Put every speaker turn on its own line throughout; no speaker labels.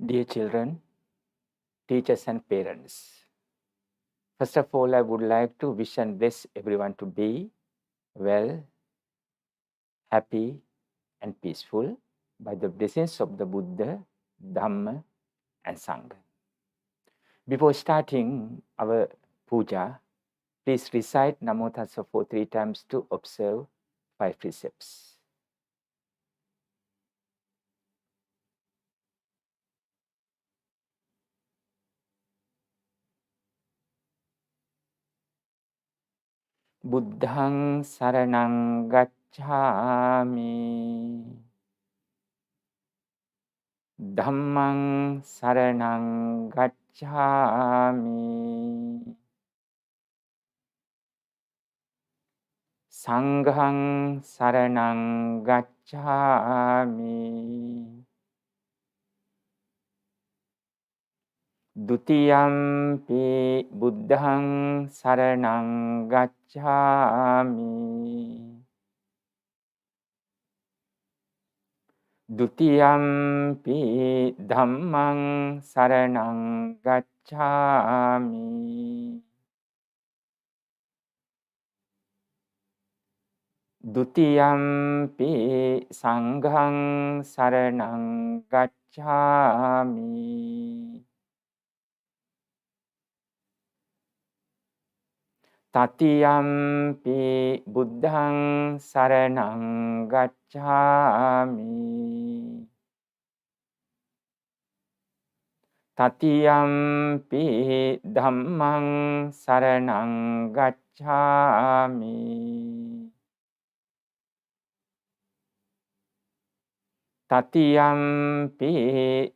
Dear children, teachers and parents, first of all, I would like to wish and bless everyone to be well, happy, and peaceful by the blessings of the Buddha, Dhamma, and Sangha. Before starting our puja, please recite Namo Tassa for 3 times to observe 5 precepts. Buddhang saranang gacchami. Dhammang saranang gacchami. Sanghang saranang gacchami. Dutiyampi buddhang saranang gacchami. Dutiyampi dhammang saranang gacchami. Dutiyampi sanghang saranang gacchami. Tatiyampi buddhang saranang gacchami. Tatiyampi dhammang saranang gacchami. Tatiyampi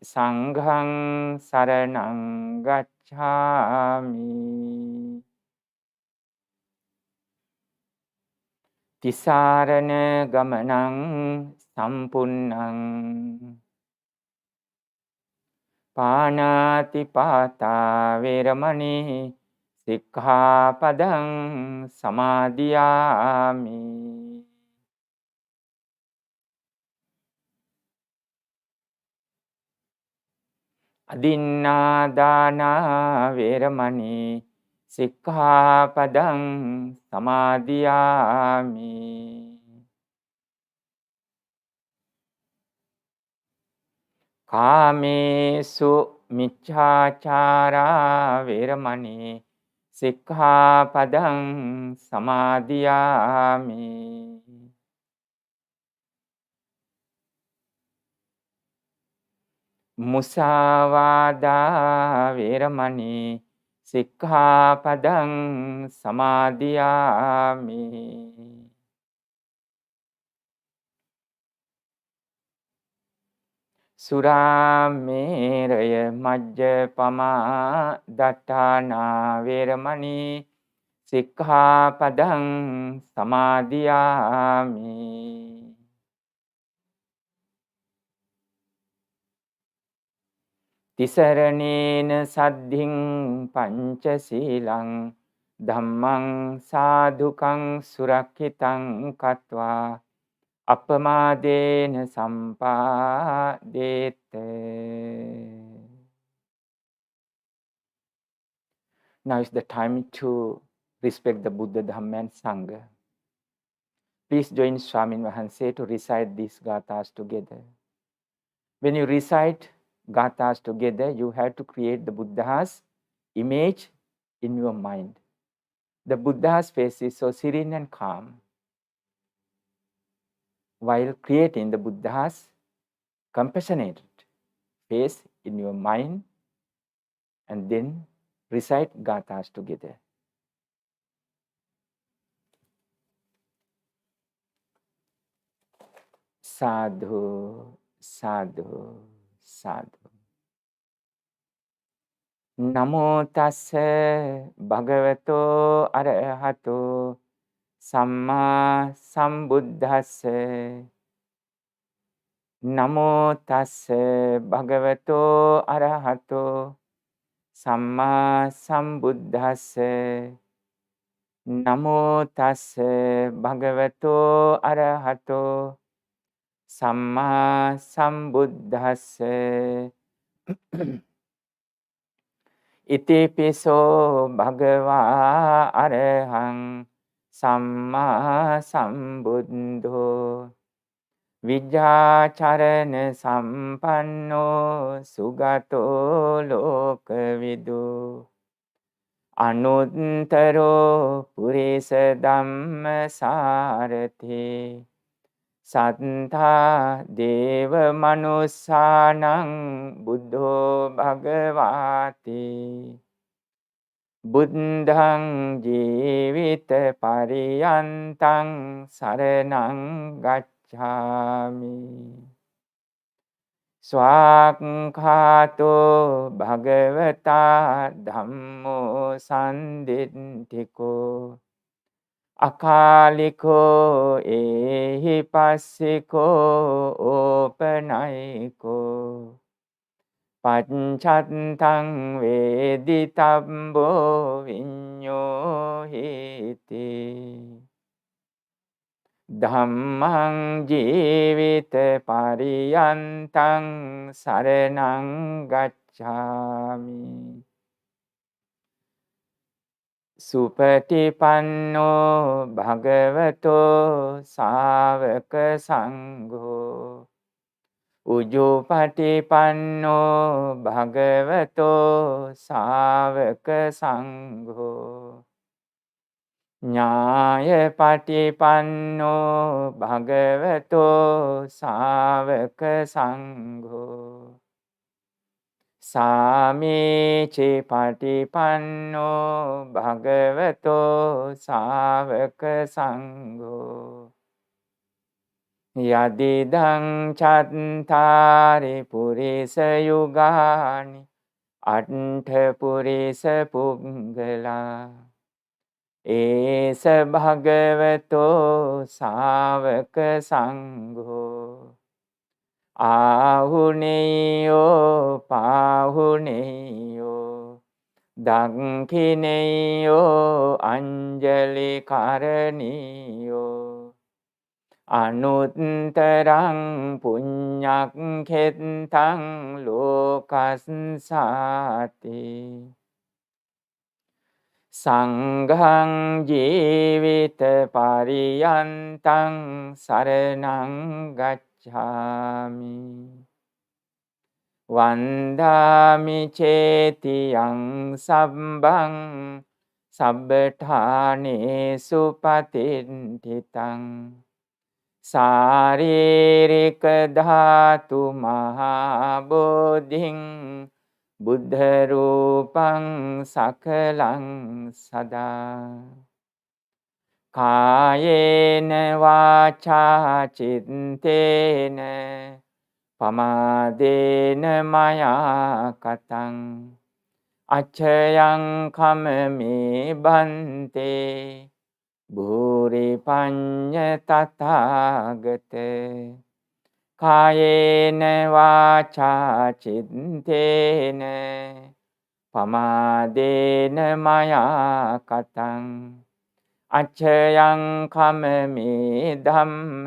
sanghang saranang gacchami. Tisarana gamanang sampunnang. Panati pata veramani sikkhapadang samadhiyami. Adinnādāna veramani sikkhapadang samadhiyami. Kāmesu miccācārā veramani sikkhapadang samadhiyami. Musāvādā veramani sikkhapadang samadhiyami. Surāmeraya majjapamā daṭṭānā veramani sikkhapadang samadhiyami. Tisaranena saddhiṃ pañcasīlaṃ Dhammaṃ sādhukaṃ surakkhitāṃ kattvā Appamādena sampādete. Now is the time to respect the Buddha, Dhamma, and Sangha. Please join Swamin Wahanse to recite these gathas together. When you recite gathas together, you have to create the Buddha's image in your mind. The Buddha's face is so serene and calm. While creating the Buddha's compassionate face in your mind, and then recite gathas together. Sadhu, sadhu, sadhu. Namo tassa bhagavato arahato samma sambuddhassa. Namo tassa bhagavato arahato samma sambuddhassa. Namo tassa bhagavato arahato samma sambuddhassa. ඉතිපිසෝ භගවා අරහං සම්මා සම්බුද්ධෝ විජ්ජාචරණ සම්පන්නෝ සුගතෝ ලෝකවිදු අනුත්තරෝ පුරිස ධම්ම සාරථි සත්තා දේව මනුස්සානං බුද්ධෝ භගවාති බුද්ධං ජීවිත පරියන්තං සරණං ගච්ඡාමි ස්වාක්ඛාතෝ භගවතා ධම්මෝ සම්දිට්ඨිකෝ අකාලිකෝ ඒහි පස්සිකෝ ඕපනයිකෝ පච්චත්තං වේදිතබ්බෝ විඤ්ඤෝ හේති ධම්මං ජීවිත පරියන්තං සරණං ගච්ඡාමි සුපටිපන්නෝ භගවතෝ සාවක සංඝෝ උජුපටිපන්නෝ භගවතෝ සාවක සංඝෝ ඥායපටිපන්නෝ භගවතෝ සාවක සංඝෝ සාමීචි පටිපන්නෝ භගවතෝ සාවක සංඝෝ යදිදං චත්තාරි පුරිස යුගානි අට්ඨ පුරිස පුග්ගලා ඒස භගවතෝ සාවක සංඝෝ ආහුනේයෝ පාහුනේයෝ දක්ඛිනේයෝ අංජලි කරණීයෝ අනුත්තරං පුඤ්ඤක්ඛෙත්තං ලෝකස්සාති සංඝං ජීවිත පරියන්තං සරණං ගච්ඡාමි වන්දාමි චේතියං සම්බං සබ්බඨානේසු පතිට්ඨිතං සාරීරික ධාතු මහා බෝධින් බුද්ධ රූපං සකලං සදා කායේන වාචා චිත්තේන පමාදේන මයා කතං අච්ඡයං කමමේ බන්තේ භූරි පඤ්ඤ තථාගතේ කායේන වාචා චිත්තේන පමාදේන මයා කතං අච්ඡයං කමමේ ධම්ම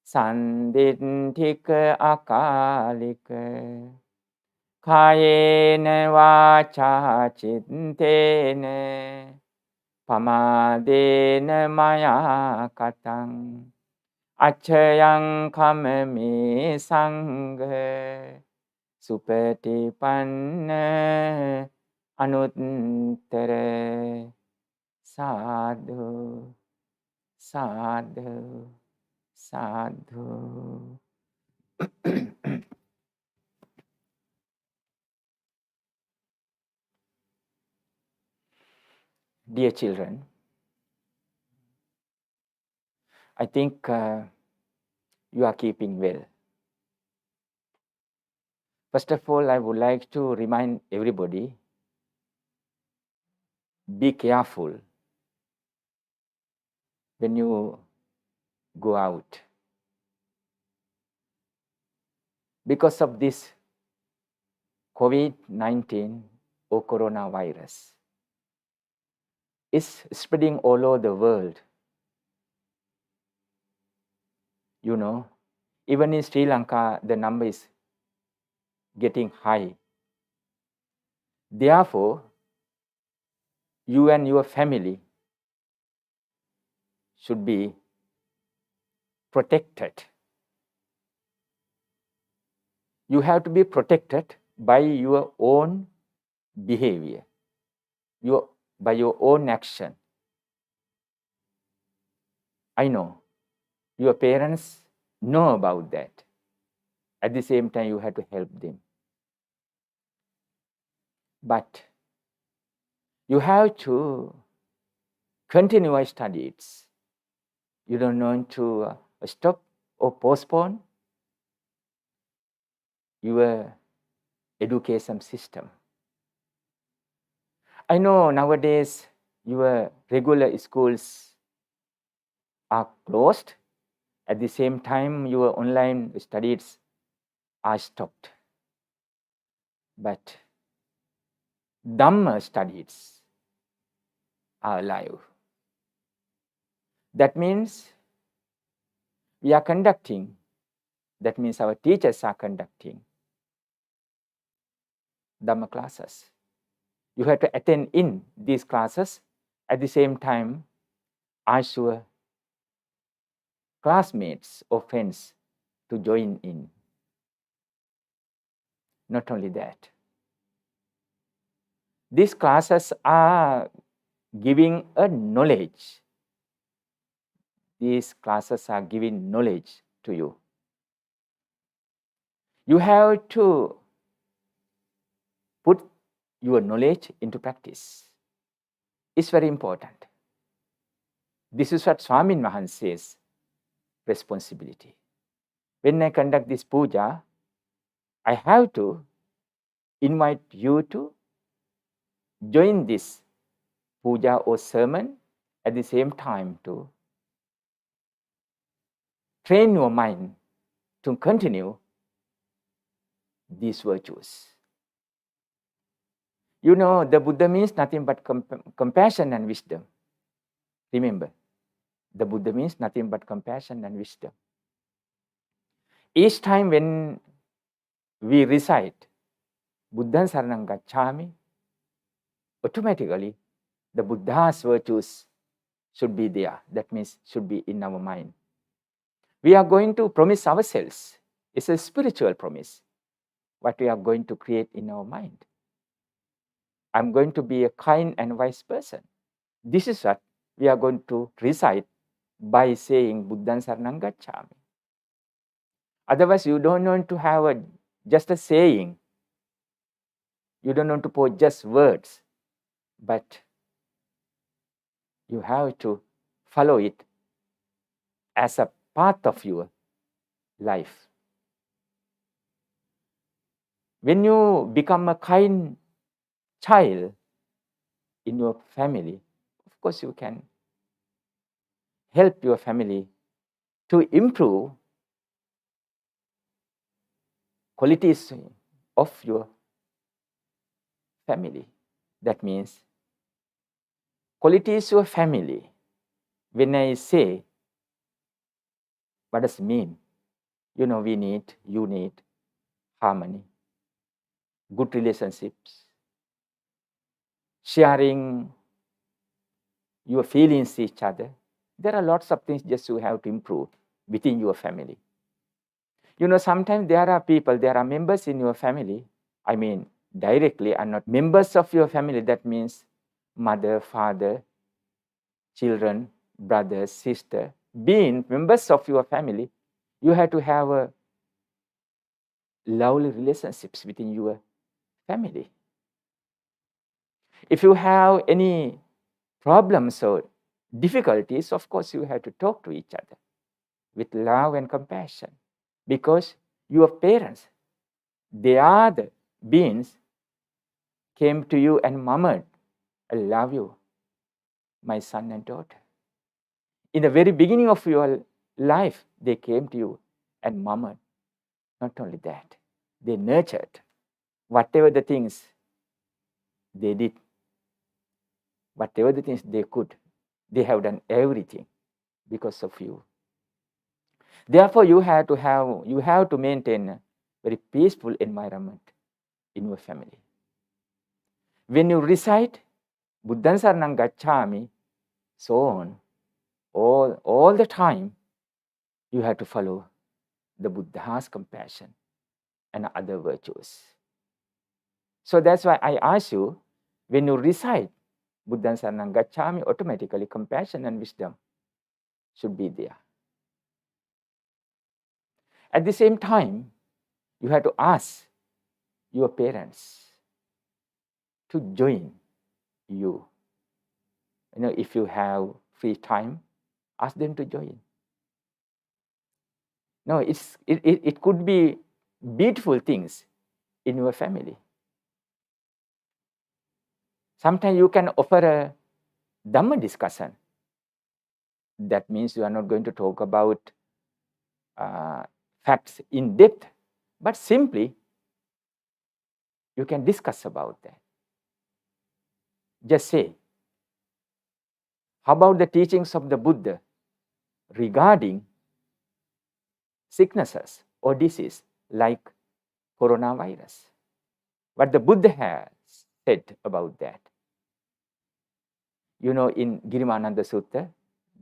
සම්දිට්ඨික අකාලික කායේන වාචා චිත්තේන පමාදේන මයා කතං අච්ඡයං කමමේ සංඝ සුපටිපන්න අනුත්තර සාධු සාධු සාධු. Dear children, I think you are keeping well. First of all, I would like to remind everybody, be careful when you go out. Because of this COVID-19 or coronavirus is spreading all over the world. You know, even in Sri Lanka, the number is getting high. Therefore, you and your family should be protected. You have to be protected by your own behavior, by your own action. I know your parents know about that. At the same time, you have to help them. But you have to continue your studies. You don't want to stop or postpone your education system. I know nowadays your regular schools are closed. At the same time, your online studies are stopped. But Dhamma studies are alive. That means we are conducting, that means our teachers are conducting Dhamma classes. You have to attend in these classes. At the same time, ask your classmates or friends to join in. Not only that, these classes are giving a knowledge. These classes are giving knowledge to you. You have to put your knowledge into practice. It's very important. This is what Swamin Wahanse's responsibility. When I conduct this puja, I have to invite you to join this puja or sermon, at the same time to train your mind to continue these virtues. You know, the Buddha means nothing but compassion and wisdom. Remember, the Buddha means nothing but compassion and wisdom. Each time when we recite Buddhaṃ Saraṇaṃ Gacchāmi, automatically the Buddha's virtues should be there. That means should be in our mind. We are going to promise ourselves. It's a spiritual promise. What we are going to create in our mind. I'm going to be a kind and wise person. This is what we are going to recite by saying Buddhaṃ Saraṇaṃ Gacchāmi. Otherwise, you don't want to have just a saying. You don't want to put just words. But you have to follow it as a part of your life. When you become a kind child in your family, of course you can help your family to improve qualities of your family. That means qualities of your family. When I say, what does it mean? You know, you need harmony, good relationships, sharing your feelings each other. There are lots of things just you have to improve within your family. You know, sometimes there are members in your family, I mean, directly are not members of your family. That means mother, father, children, brothers, sister. Being members of your family, you have to have a lovely relationships within your family. If you have any problems or difficulties, of course, you have to talk to each other with love and compassion. Because your parents, they are the beings came to you and murmured, I love you, my son and daughter. In the very beginning of your life, they came to you and murmured. Not only that, they nurtured whatever the things they did, whatever the things they could. They have done everything because of you. Therefore, you have to maintain a very peaceful environment in your family. When you recite Buddhaṃ saraṇaṃ gacchāmi, so on, all the time, you have to follow the Buddha's compassion and other virtues. So that's why I ask you, when you recite Buddhaṃ saraṇaṃ gacchāmi, automatically compassion and wisdom should be there. At the same time, you have to ask your parents to join you. If you have free time, ask them to join. No, it could be beautiful things in your family. Sometimes you can offer a Dhamma discussion. That means you are not going to talk about facts in depth, but simply you can discuss about that. Just say, how about the teachings of the Buddha regarding sicknesses or disease like coronavirus? What the Buddha has said about that. In Girimananda Sutta,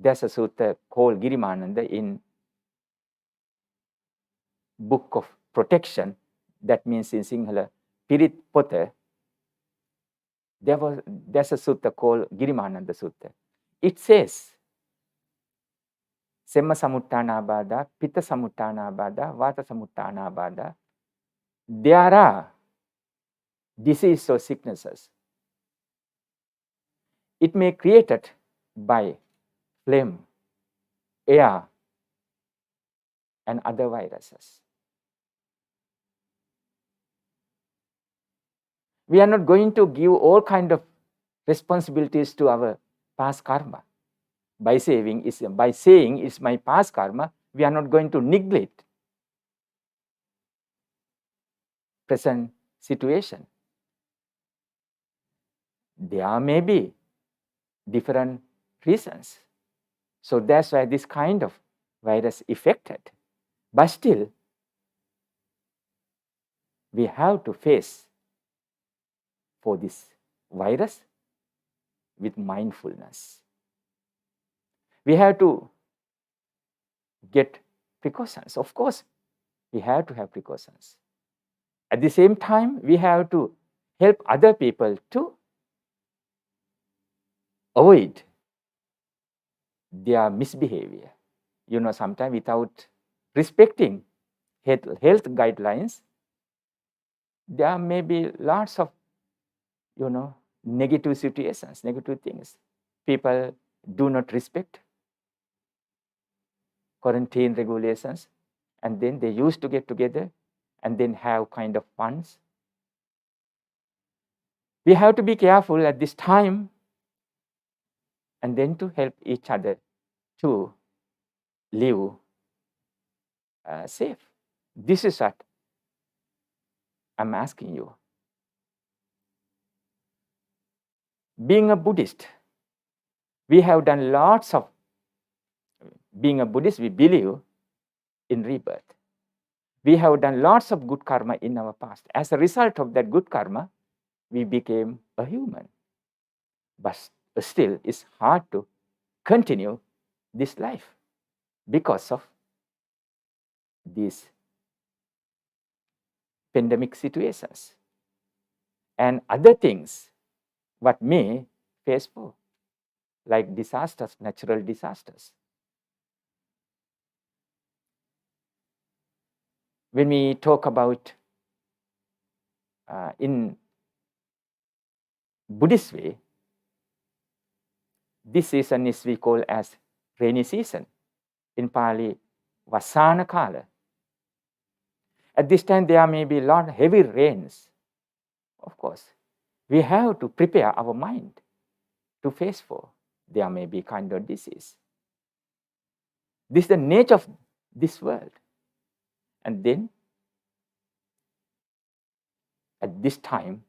there's a sutta called Girimananda in Book of Protection. That means in Sinhala, Pirit Pota. There's a sutta called Girimananda Sutta. It says, Semma Samuttana Bada, Pitta Samuttana Bada, Vata Samuttana Bada. There are diseases or sicknesses. It may be created by phlegm, air, and other viruses. We are not going to give all kind of responsibilities to our past karma. By saying it's my past karma, we are not going to neglect present situation. There may be different reasons. So that's why this kind of virus affected. But still, we have to face for this virus with mindfulness. We have to get precautions. Of course, we have to have precautions. At the same time, we have to help other people to avoid their misbehavior. Sometimes without respecting health guidelines, there may be lots of, negative situations, negative things. People do not respect quarantine regulations, and then they used to get together and then have kind of funs. We have to be careful at this time and then to help each other to live safe. This is what I'm asking you. Being a Buddhist, we have done lots of, being a Buddhist, we believe in rebirth. We have done lots of good karma in our past. As a result of that good karma, we became a human. But still, it's hard to continue this life because of these pandemic situations and other things what may face for, like disasters, natural disasters. When we talk about in Buddhist way, this season is we call as rainy season. In Pali, Vasana Kala. At this time, there may be a lot of heavy rains. Of course, we have to prepare our mind to face for. There may be kind of disease. This is the nature of this world. And then, at this time,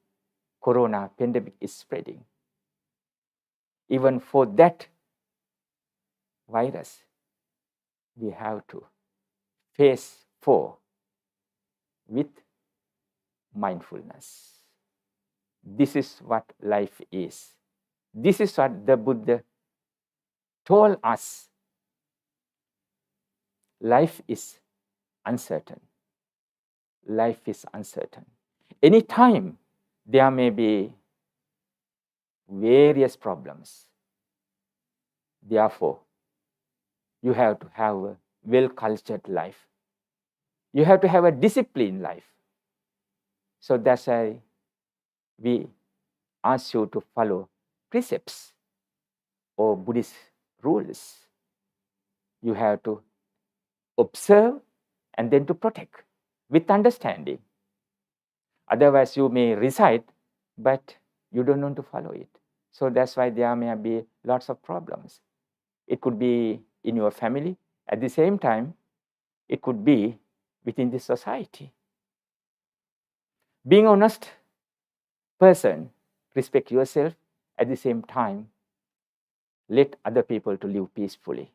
corona pandemic is spreading. Even for that virus, we have to face for with mindfulness. This is what life is. This is what the Buddha told us. Life is uncertain. Life is uncertain. Anytime there may be various problems. Therefore, you have to have a well-cultured life. You have to have a disciplined life. So that's why we ask you to follow precepts or Buddhist rules. You have to observe and then to protect with understanding. Otherwise, you may recite, but you don't want to follow it. So that's why there may be lots of problems. It could be in your family. At the same time, it could be within the society. Being honest person, respect yourself. At the same time, let other people to live peacefully.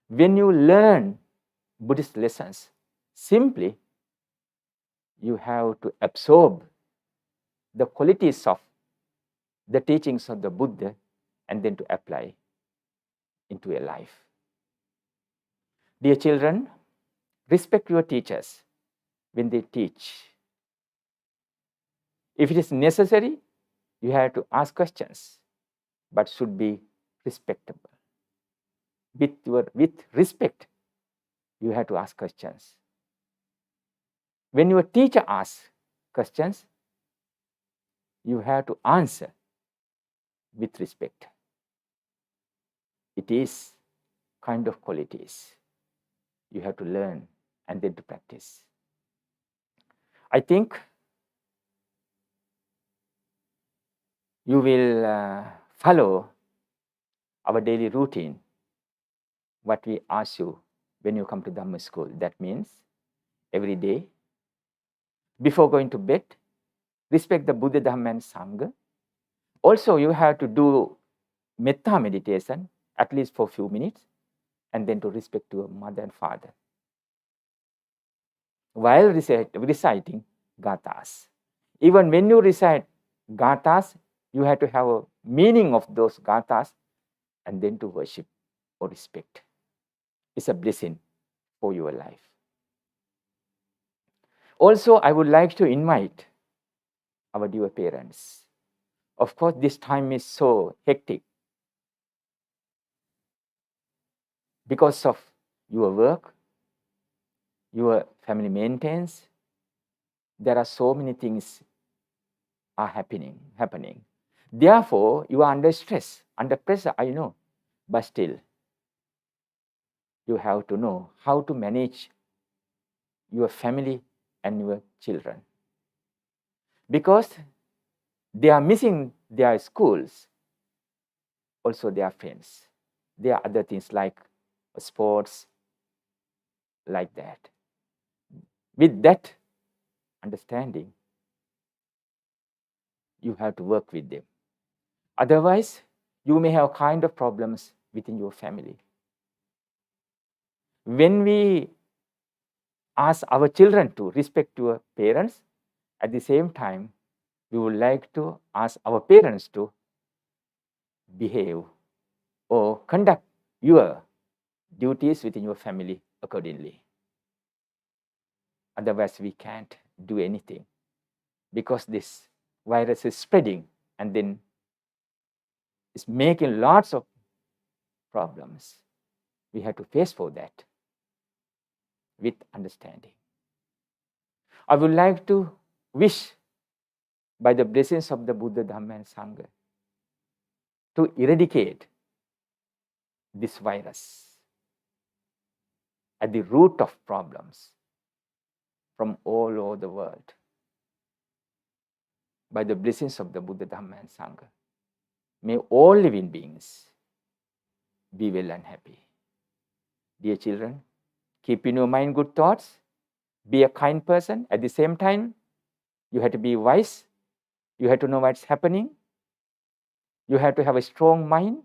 When you learn Buddhist lessons, simply you have to absorb the qualities of the teachings of the Buddha and then to apply into your life. Dear children, respect your teachers when they teach. If it is necessary, you have to ask questions, but should be respectable. With respect, you have to ask questions. When your teacher asks questions, you have to answer with respect. It is kind of qualities you have to learn and then to practice. I think you will follow our daily routine, what we ask you when you come to Dhamma school. That means every day, before going to bed, respect the Buddha, Dhamma and Sangha. Also, you have to do metta meditation, at least for a few minutes, and then to respect your mother and father. While reciting gathas, even when you recite gathas, you have to have a meaning of those gathas and then to worship or respect. It's a blessing for your life. Also, I would like to invite our dear parents. Of course, this time is so hectic because of your work, your family maintenance. There are so many things are happening. Therefore, you are under stress, under pressure, I know. But still, you have to know how to manage your family and your children. Because they are missing their schools, also their friends. There are other things like sports, like that. With that understanding, you have to work with them. Otherwise, you may have kind of problems within your family. When we ask our children to respect your parents, at the same time, we would like to ask our parents to behave or conduct your duties within your family accordingly. Otherwise, we can't do anything because this virus is spreading and then it's making lots of problems. We have to face for that with understanding. I would like to wish, by the blessings of the Buddha, Dhamma and Sangha, to eradicate this virus at the root of problems from all over the world. By the blessings of the Buddha, Dhamma and Sangha, may all living beings be well and happy. Dear children, keep in your mind good thoughts. Be a kind person. At the same time, you have to be wise. You have to know what's happening. You have to have a strong mind.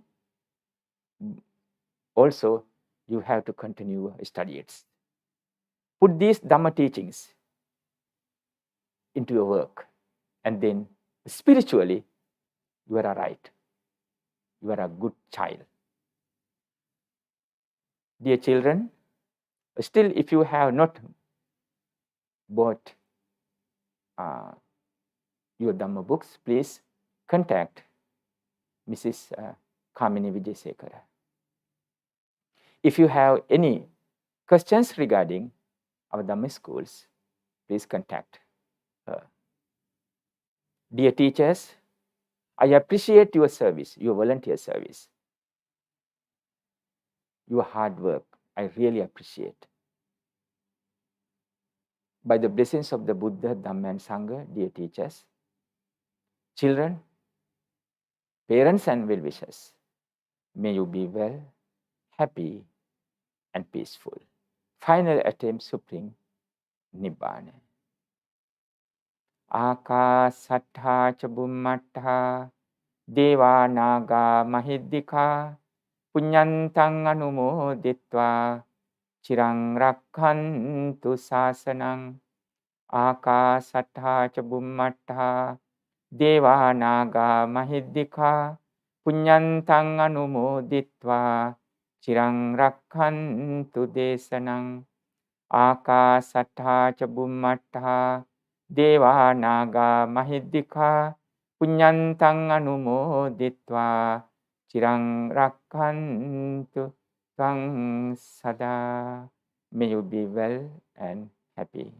Also, you have to continue your studies. put these Dhamma teachings into your work, and then spiritually, you are right. You are a good child. Dear children, still, if you have not bought your Dhamma books, please contact Mrs. Kamini Vijayasekara. If you have any questions regarding our Dhamma schools, please contact her. Dear teachers, I appreciate your service, your volunteer service, your hard work. I really appreciate. By the blessings of the Buddha, Dhamma and Sangha, dear teachers, children, parents and well-wishers, may you be well, happy and peaceful. Final attempt Supreme Nibbana. Akasattha ca bummattha deva naga mahiddhika punyantang anumoditva chirang rakhantu sasanang. Akasattha ca bummattha deva naga mahiddhika punyantang anumoditva chirang rakhantu desanang. Akasattha ca bummattha deva naga mahiddhika punyantang anumoditva chirang rakhantu tvang sada. May you be well and happy.